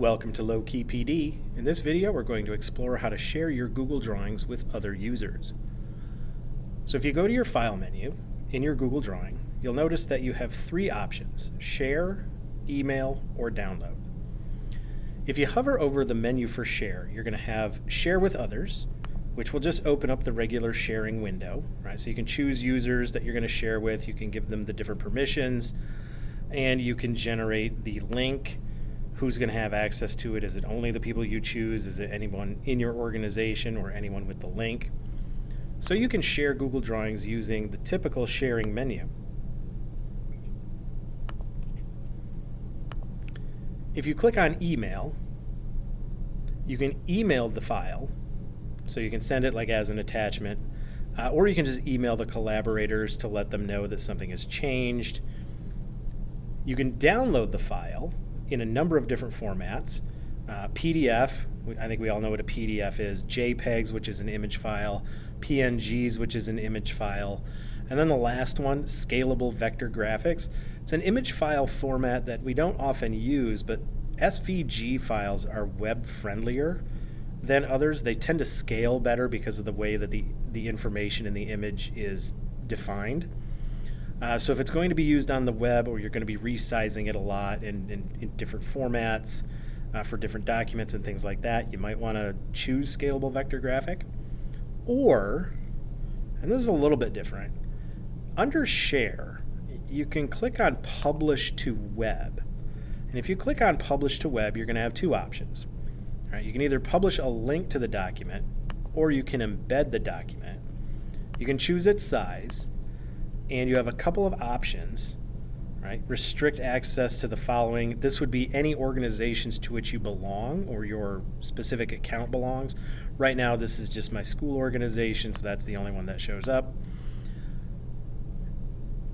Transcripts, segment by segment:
Welcome to Low Key PD. In this video, we're going to explore how to share your Google Drawings with other users. So if you go to your File menu in your Google Drawing, you'll notice that you have three options: Share, Email, or Download. If you hover over the menu for Share, you're going to have Share with Others, which will just open up the regular sharing window, right? So you can choose users that you're going to share with, you can give them the different permissions, and you can generate the link. Who's going to have access to it? Is it only the people you choose? Is it anyone in your organization or anyone with the link? So you can share Google Drawings using the typical sharing menu. If you click on Email, you can email the file. So you can send it like as an attachment, or you can just email the collaborators to let them know that something has changed. You can download the file in a number of different formats. PDF, I think we all know what a PDF is, JPEGs, which is an image file, PNGs, which is an image file, and then the last one, scalable vector graphics. It's an image file format that we don't often use, but SVG files are web friendlier than others. They tend to scale better because of the way that the information in the image is defined. So if it's going to be used on the web, or you're going to be resizing it a lot in different formats for different documents and things like that, you might want to choose scalable vector graphic. Or, and this is a little bit different, under Share, you can click on Publish to Web. And if you click on Publish to Web, you're going to have two options. All right, you can either publish a link to the document, or you can embed the document. You can choose its size, and you have a couple of options, right? Restrict access to the following. This would be any organizations to which you belong or your specific account belongs. Right now, this is just my school organization, so that's the only one that shows up.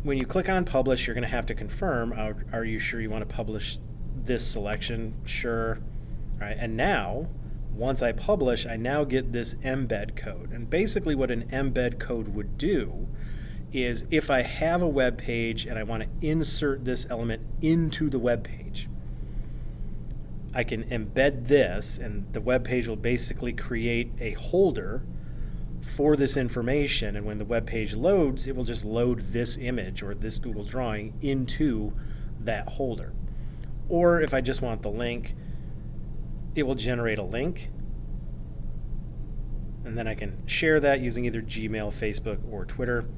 When you click on Publish, you're going to have to confirm, are you sure you want to publish this selection? Sure. All right, and now, once I publish, I now get this embed code. And basically what an embed code would do is, if I have a web page and I want to insert this element into the web page, I can embed this, and the web page will basically create a holder for this information, and when the web page loads, it will just load this image or this Google Drawing into that holder. Or if I just want the link, it will generate a link, and then I can share that using either Gmail, Facebook, or Twitter.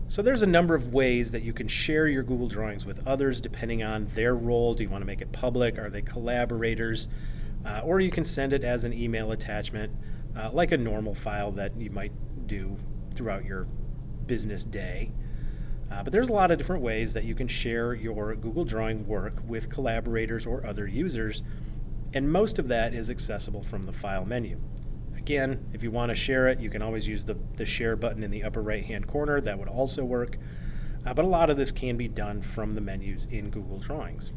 So there's a number of ways that you can share your Google Drawings with others depending on their role. Do you want to make it public? Are they collaborators? Or you can send it as an email attachment, like a normal file that you might do throughout your business day. But there's a lot of different ways that you can share your Google Drawing work with collaborators or other users, and most of that is accessible from the File menu. Again, if you want to share it, you can always use the share button in the upper right-hand corner. That would also work. But a lot of this can be done from the menus in Google Drawings.